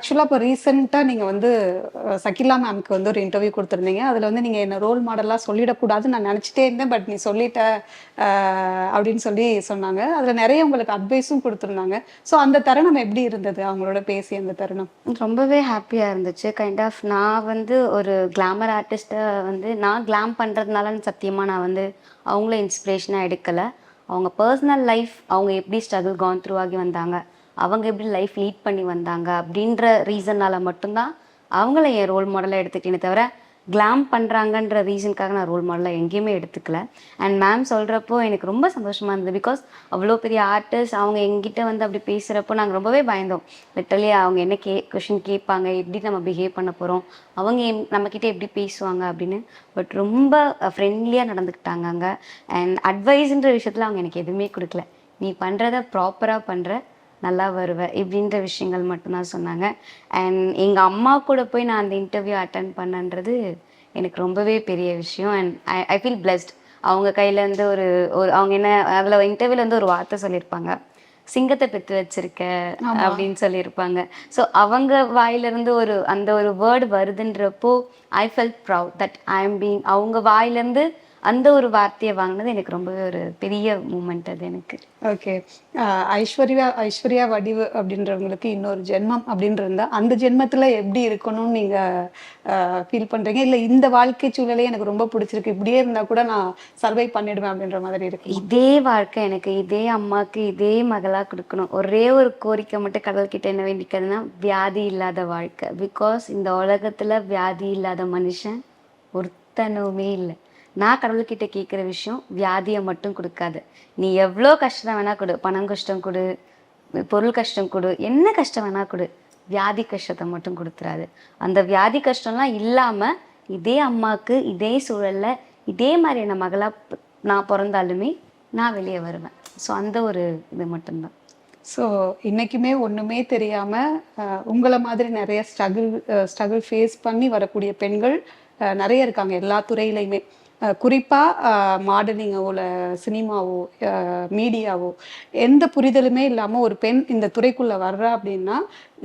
ஆக்சுவலா இப்போ ரீசென்ட்டா நீங்க வந்து சகிலா மேம்க்கு வந்து ஒரு இன்டர்வியூ குடுத்திருந்தீங்க. அதுல வந்து நீங்க என்ன ரோல் மாடலா சொல்லிடக்கூடாதுன்னு நான் நெனச்சுட்டே இருந்தேன். பட் நீ சொல்லிட்ட அ அப்படின்னு சொல்லி சொன்னாங்க. அதுல நெறைய உங்களுக்கு அட்வைஸும் குடுத்திருந்தாங்க. ஸோ அந்த தருணம் எப்படி இருந்தது? அவங்களோட பேசிய அந்த தருணம்? ரொம்பவே ஹாப்பியா இருந்துச்சு. கைண்ட் ஆஃப் நான் வந்து ஒரு கிளாமர் ஆர்டிஸ்ட்ட வந்து நான் கிளாம் பண்றதுனாலன்னு சத்தியமா நான் வந்து அவங்கள இன்ஸ்பிரேஷனா எடுக்கல. அவங்க பர்சனல் லைஃப் அவங்க எப்படி ஸ்ட்ரகிள் கான் த்ரூ ஆகி வந்தாங்க. அவங்க எப்படி லைஃப் லீட் பண்ணி வந்தாங்க அப்படின்ற ரீசன்னால மட்டும் தான் அவங்கள என் ரோல் மாடலா எடுத்துக்கிட்டேனே தவிர, கிளாம் பண்றாங்கன்ற ரீசனுக்காக நான் ரோல் மாடலா எங்கேயுமே எடுத்துக்கல. அண்ட் மேம் சொல்றப்போ எனக்கு ரொம்ப சந்தோஷமா இருந்தது. பிகாஸ் அவ்வளோ பெரிய ஆர்டிஸ்ட் அவங்க எங்கிட்ட வந்து அப்படி பேசுறப்போ நாங்க ரொம்பவே பயந்தோம். லிட்டரலி அவங்க என்ன கொஸ்டின் கேட்பாங்க, எப்படி நம்ம பிஹேவ் பண்ண போறோம், அவங்க நம்மக்கிட்ட எப்படி பேசுவாங்க அப்படின்னு. பட் ரொம்ப ஃப்ரெண்ட்லியா நடந்துக்கிட்டாங்க அங்க. அண்ட் அட்வைஸ்ன்ற விஷயத்துல அவங்க எனக்கு எதுவுமே குடுக்கல. நீ பண்றத ப்ராப்பரா பண்ற, நல்லா வருவ இப்படின்ற விஷயங்கள் மட்டும்தான் சொன்னாங்க. அண்ட் எங்க அம்மா கூட போய் நான் அந்த இன்டர்வியூ அட்டெண்ட் பண்ணேன்றது எனக்கு ரொம்பவே பெரிய விஷயம். And I feel blessed. அவங்க கையிலேருந்து ஒரு ஒரு அவங்க என்ன அதில் இன்டர்வியூல வந்து ஒரு வார்த்தை சொல்லியிருப்பாங்க. சிங்கத்தை பெற்று வச்சிருக்க ஆமா. அப்படின்னு சொல்லியிருப்பாங்க. ஸோ அவங்க வாயிலிருந்து அந்த ஒரு வேர்டு வருதுன்றப்போ I felt proud that I am being அவங்க வாயிலேருந்து அந்த ஒரு வார்த்தையை வாங்கினது எனக்கு ரொம்பவே ஒரு பெரிய மூமெண்ட் அது எனக்கு. ஓகே. அ ஐஸ்வர்யா ஐஸ்வர்யா வடிவு அப்படின்றவங்களுக்கு இன்னொரு ஜென்மம் அப்படின்னு இருந்தா, அந்த ஜென்மத்துல எப்படி இருக்கணும்னு நீங்க ஃபீல் பண்றீங்க? இல்ல இந்த வாழ்க்கை சூழலே எனக்கு ரொம்ப புடிச்சிருக்கு. இப்படியே இருந்தா கூட நான் சர்வை பண்ணிடுவேன் அப்படின்ற மாதிரி இருக்குமா? இதே வாழ்க்கை எனக்கு இதே அம்மாக்கு இதே மகளா குடுக்கணும். ஒரே ஒரு கோரிக்கை மட்டும் கடவுள்கிட்ட என்ன வேண்டிக்கிறதுன்னா, வியாதி இல்லாத வாழ்க்கை. பிகாஸ் இந்த உலகத்துல வியாதி இல்லாத மனுஷன் ஒருத்தனுமே இல்ல. நான் கடவுள்கிட்ட கேட்கிற விஷயம், வியாதிய மட்டும் குடுக்காத. நீ எவ்ளோ கஷ்டம் வேணா குடு. பணம் கஷ்டம் குடு, பொருள் கஷ்டம் குடு, என்ன கஷ்டம் வேணா குடு. வியாதி கஷ்டத்த மட்டும் குடுத்துறாத. அந்த வியாதி கஷ்டம்லாம் இல்லாம, இதே அம்மாக்கு, இதே சூழல்ல, இதே மாரியான மகளா நான் பொறந்தாலுமே, நான் வெளிய வருவேன். ஸோ அந்த ஒரு இது மட்டும் தான். ஸோ இன்னைக்குமே ஒண்ணுமே தெரியாம, அ உங்கள மாதிரி நெறைய ஸ்ட்ரகிள் ஃபேஸ் பண்ணி வரக்கூடிய பெண்கள் நெறைய இருக்காங்க எல்லா துறையிலயுமே. குறிப்பா மாடலிங்கோ, இல்ல சினிமாவோ, மீடியாவோ எந்த புரிதலுமே இல்லாம ஒரு பெண் இந்த துறைக்குள்ள வர்றா அப்படின்னா,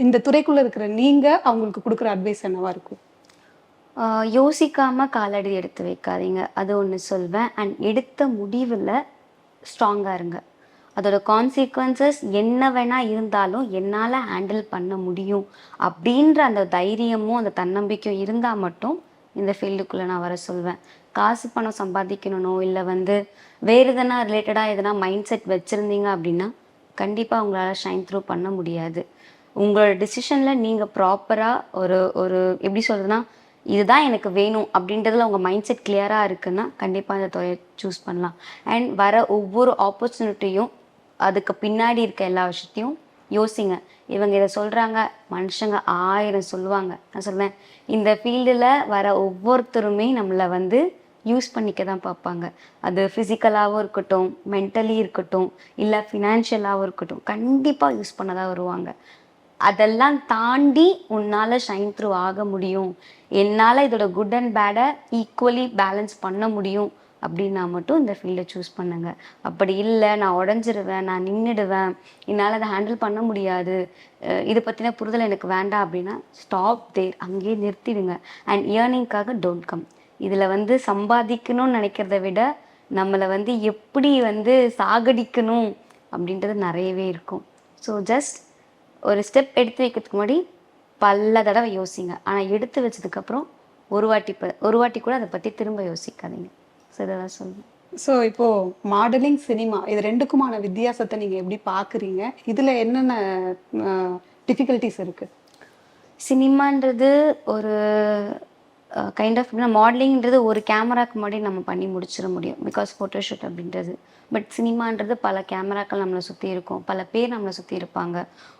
இந்த துறைக்குள்ள இருக்கிற நீங்க அவங்களுக்கு குடுக்குற அட்வைஸ் என்னவா இருக்கும்? ஆ யோசிக்காம காலடி எடுத்து வைக்காதீங்க. அது ஒண்ணு சொல்வேன். அண்ட் எடுத்த முடிவுல ஸ்ட்ராங்கா இருங்க. அதோட கான்சிக்வென்சஸ் என்ன வேணா இருந்தாலும், என்னால ஹேண்டில் பண்ண முடியும். அப்படின்ற அந்த தைரியமும், அந்த தன்னம்பிக்கையும் இருந்தா மட்டும், இந்த ஃபீல்டுக்குள்ள நான் வர சொல்வேன். காசு, பணம் சம்பாதிக்கணுனோ, இல்ல வந்து வேறு எதனா ரிலேட்டடா எதனா மைண்ட் செட் வச்சிருந்தீங்க அப்படின்னா, கண்டிப்பா உங்களால ஷைன் த்ரூ பண்ண முடியாது. உங்களோட டிசிஷன்ல நீங்க ப்ராப்பரா ஒரு ஒரு எப்படி சொல்றதுன்னா, இதுதான் எனக்கு வேணும் அப்படின்றதுல உங்க மைண்ட் செட் கிளியரா இருக்குன்னா, கண்டிப்பா அந்த துறைய சூஸ் பண்ணலாம். அண்ட் வர ஒவ்வொரு ஆப்பர்ச்சுனிட்டியும் அதுக்கு பின்னாடி இருக்க எல்லா விஷயத்தையும் யோசிங்க. இவங்க இத சொல்றாங்க, மனுஷங்க 1000 சொல்லுவாங்க. நான் சொல்வேன், இந்த ஃபீல்டுல வர ஒவ்வொருத்தருமே நம்மள வந்து யூஸ் பண்ணிக்க தான் பார்ப்பாங்க. அது ஃபிசிக்கலாவும் இருக்கட்டும், மென்டலி இருக்கட்டும், இல்ல ஃபினான்ஷியலாவும் இருக்கட்டும், கண்டிப்பா யூஸ் பண்ண தான் வருவாங்க. அதெல்லாம் தாண்டி உன்னால ஷைன் த்ரூ ஆக முடியும். என்னால இதோட குட் அண்ட் பேட ஈக்குவலி பேலன்ஸ் பண்ண முடியும் அப்படின்னா மட்டும் இந்த ஃபீல்ட சூஸ் பண்ணுங்க. அப்படி இல்ல, நான் உடைஞ்சிருவேன், நான் நின்னுடுவேன், என்னால அத ஹேண்டில் பண்ண முடியாது, இத பத்தின புரிதல் எனக்கு வேண்டாம் அப்படின்னா, ஸ்டாப் தேர். அங்கேயே நிறுத்திடுங்க. அண்ட் இயர்னிங்காக டோன்ட் கம். இதுல வந்து சம்பாதிக்கணும்னு நினைக்கிறத விட, நம்மள வந்து எப்படி வந்து சாகடிக்கணும் அப்படின்றது நெறையவே இருக்கும். ஸோ ஜஸ்ட் ஒரு ஸ்டெப் எடுத்து வைக்கிறதுக்கு முன்னாடி பல தடவை யோசிங்க. ஆனா எடுத்து வச்சதுக்கப்புறம் ஒரு வாட்டி கூட அத பத்தி திரும்ப யோசிக்காதீங்க. ஸோ இததான் சொல்லுவேன். ஸோ இப்போ மாடலிங், சினிமா இது 2க்குமான வித்தியாசத்த நீங்க எப்படி பார்க்குறீங்க? இதுல என்னென்ன அ டிஃபிகல்டீஸ் இருக்கு? சினிமான்றது ஒரு கைண்ட் ஆஃப் மாடலிங்ன்றது ஒரு கேமராக்கு முன்னாடி நம்ம பண்ணி முடிச்சிட முடியும். பிகாஸ் ஃபோட்டோஷூட் அப்படின்றது. பட் சினிமான்றது பல கேமராக்கள் நம்மளை சுற்றி இருக்கும். பல பேர் நம்மளை சுற்றி இருப்பாங்க.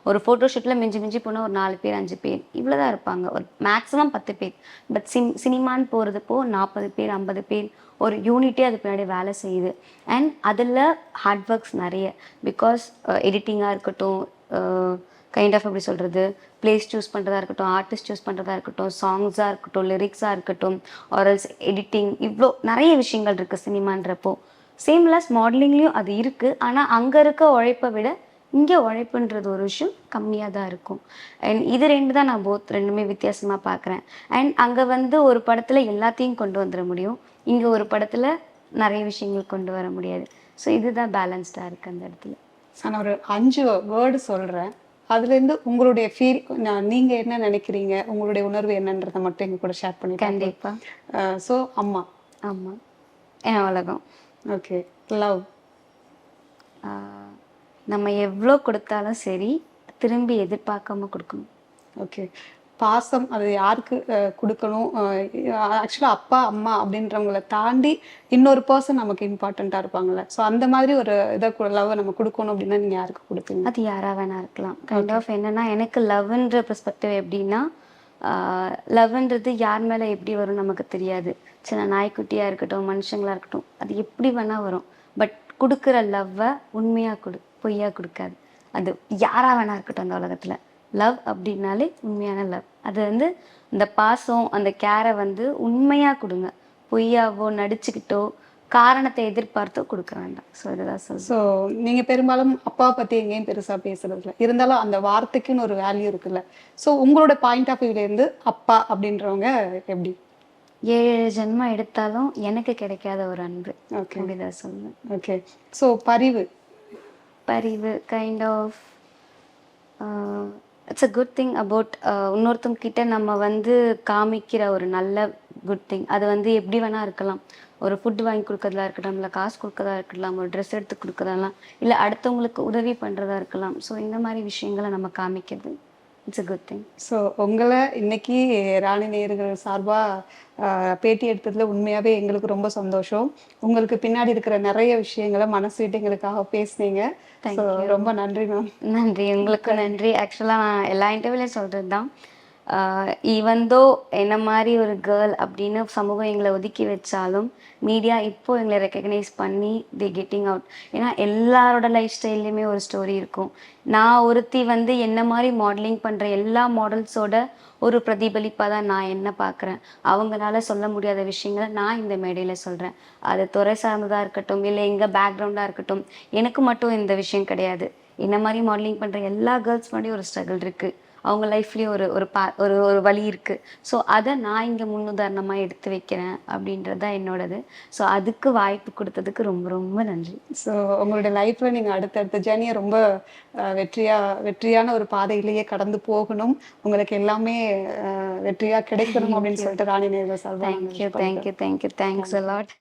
ஒரு ஃபோட்டோஷூட்டில் மிஞ்சி மிஞ்சி போனால் ஒரு 4 பேர் 5 பேர் இவ்வளோ தான் இருப்பாங்க. ஒரு மேக்ஸிமம் 10 பேர். பட் சினிமான்னு போகிறதுப்போ 40 பேர் 50 பேர் ஒரு யூனிட்டே அது பின்னாடி வேலை செய்யுது. அண்ட் அதில் ஹார்ட் ஒர்க்ஸ் நிறைய. பிகாஸ் எடிட்டிங்காக இருக்கட்டும், கைண்ட் ஆஃப் எப்படி சொல்கிறது, பிளேஸ் சூஸ் பண்ணுறதா இருக்கட்டும், ஆர்டிஸ்ட் சூஸ் பண்ணுறதா இருக்கட்டும், சாங்ஸாக இருக்கட்டும், லிரிக்ஸாக இருக்கட்டும், ஆரல்ஸ் எடிட்டிங், இவ்வளோ நிறைய விஷயங்கள் இருக்குது சினிமான்றப்போ. சேம்லெஸ் மாடலிங்லேயும் அது இருக்குது. ஆனால் அங்கே இருக்க உழைப்பை விட இங்கே உழைப்புன்றது ஒரு விஷயம் கம்மியாக தான் இருக்கும். அண்ட் இது ரெண்டு தான் நான் ரெண்டுமே வித்தியாசமாக பார்க்குறேன். அண்ட் அங்கே வந்து ஒரு படத்தில் எல்லாத்தையும் கொண்டு வந்துட முடியும், இங்கே ஒரு படத்தில் நிறைய விஷயங்கள் கொண்டு வர முடியாது. ஸோ இதுதான் பேலன்ஸ்டாக இருக்குது அந்த இடத்துல. நான் ஒரு 5 வேர்டு சொல்றேன். அதுலேருந்து உங்களுடைய ஃபீல், நீங்க என்ன நினைக்கிறீங்க, உங்களுடைய உணர்வு என்னன்றதை மட்டும் எங்க கூட ஷேர் பண்ணி. கண்டிப்பாக. ஸோ அம்மா. ஆமாம். என் உலகம். ஓகே. லவ். நம்ம எவ்வளோ கொடுத்தாலும் சரி, திரும்பி எதிர்பார்க்காம கொடுக்கணும். ஓகே. பாசம் அது யாருக்கு கொடுக்கணும்? ஆக்சுவலாக அப்பா அம்மா அப்படின்றவங்கள தாண்டி இன்னொரு பர்சன் நமக்கு இம்பார்ட்டண்ட்டாக இருப்பாங்கல்ல, ஸோ அந்த மாதிரி ஒரு இதை லவ்வை நம்ம கொடுக்கணும் அப்படின்னா நீங்கள் யாருக்கு கொடுப்பீங்க? அது யாராக வேணா இருக்கலாம். கைண்ட் ஆஃப் என்னன்னா, எனக்கு லவ்ன்ற பெர்ஸ்பெக்டிவ் எப்படின்னா, லவ்ன்றது யார் மேலே எப்படி வரும் நமக்கு தெரியாது. சின்ன நாய்க்குட்டியாக இருக்கட்டும், மனுஷங்களாக இருக்கட்டும், அது எப்படி வேணால் வரும். பட் கொடுக்குற லவ்வை உண்மையாக பொய்யா கொடுக்காது. அது யாராக வேணா இருக்கட்டும் அந்த உலகத்தில். லவ் அப்படின்னாலே உண்மையான லவ். அது வந்து இந்த பாசம், அந்த கேரை வந்து உண்மையாக கொடுங்க. பொய்யாவோ நடிச்சுக்கிட்டோ காரணத்தை எதிர்பார்த்தோ கொடுக்க வேண்டாம். ஸோ இதுதான் சொல்லுங்கள். ஸோ நீங்கள் பெரும்பாலும் அப்பாவை பற்றி எங்கேயும் பெருசாக பேசுறது இல்லை, இருந்தாலும் அந்த வார்த்தைக்குன்னு ஒரு வேல்யூ இருக்குல்ல. ஸோ உங்களோட பாயிண்ட் ஆஃப் வியூலேருந்து அப்பா அப்படின்றவங்க எப்படி? 7 ஜென்மம் எடுத்தாலும் எனக்கு கிடைக்காத ஒரு அன்பு. ஓகே. அப்படிதான் சொல்லுவேன். ஓகே. ஸோ பரிவு. பரிவு kind of it's a good thing about இன்னொருத்தவங்க கிட்ட நம்ம வந்து காமிக்கிற ஒரு நல்ல குட் திங். அது வந்து எப்படி வேணா இருக்கலாம். ஒரு ஃபுட் வாங்கி கொடுக்கறதா இருக்கட்டும், இல்லை காசு கொடுக்கறதா இருக்கலாம், ஒரு ட்ரெஸ் எடுத்து கொடுக்கறதெல்லாம், இல்லை அடுத்தவங்களுக்கு உதவி பண்ணுறதா இருக்கலாம். ஸோ இந்த மாதிரி விஷயங்களை நம்ம காமிக்கிறது it's a good thing. So உங்களை இன்னைக்கு ராணி நேயர்கள் சார்பாக பேட்டி எடுத்ததில் உண்மையாகவே எங்களுக்கு ரொம்ப சந்தோஷம். உங்களுக்கு பின்னாடி இருக்கிற நிறைய விஷயங்களை மனசு விட்டு எங்களுக்காக பேசுனீங்க. ஸோ ரொம்ப நன்றி மேம். நன்றி, உங்களுக்கு நன்றி. ஆக்சுவலாக நான் எல்லா இன்டர்வியூலையும் சொல்கிறது தான், ஈவன்தோ என்ன மாதிரி ஒரு கேர்ள் அப்படின்னு சமூகம் எங்களை ஒதுக்கி வச்சாலும் மீடியா இப்போ எங்களை ரெக்கக்னைஸ் பண்ணி தி கெட்டிங் அவுட். ஏன்னா எல்லாரோட லைஃப் ஸ்டைல்லையுமே ஒரு ஸ்டோரி இருக்கும். நான் ஒருத்தி வந்து என்ன மாதிரி மாடலிங் பண்ணுற எல்லா மாடல்ஸோட ஒரு பிரதிபலிப்பாக தான் நான் என்ன பார்க்குறேன். அவங்களால சொல்ல முடியாத விஷயங்களை நான் இந்த மேடையில் சொல்கிறேன். அது துறை சார்ந்ததாக இருக்கட்டும், இல்லை எங்கள் பேக்ரவுண்டாக இருக்கட்டும், எனக்கு மட்டும் இந்த விஷயம் கிடையாது. என்ன மாதிரி மாடலிங் பண்ணுற எல்லா கேர்ள்ஸ் முன்னாடி ஒரு ஸ்ட்ரகிள் இருக்குது. அவங்க லைஃப்லேயும் ஒரு ஒரு வழி இருக்குது. ஸோ அதை நான் இங்கே முன்னுதாரணமாக எடுத்து வைக்கிறேன் அப்படின்றது தான் என்னோடது. ஸோ அதுக்கு வாய்ப்பு கொடுத்ததுக்கு ரொம்ப ரொம்ப நன்றி. ஸோ உங்களுடைய லைஃப்பில் நீங்கள் அடுத்தடுத்த ஜேர்னியை ரொம்ப வெற்றியான ஒரு பாதையிலேயே கடந்து போகணும். உங்களுக்கு எல்லாமே வெற்றியாக கிடைக்கணும் அப்படின்னு சொல்லிட்டு ராணி நேயர்கள் சார்பாக தேங்க்யூ. Thanks a lot.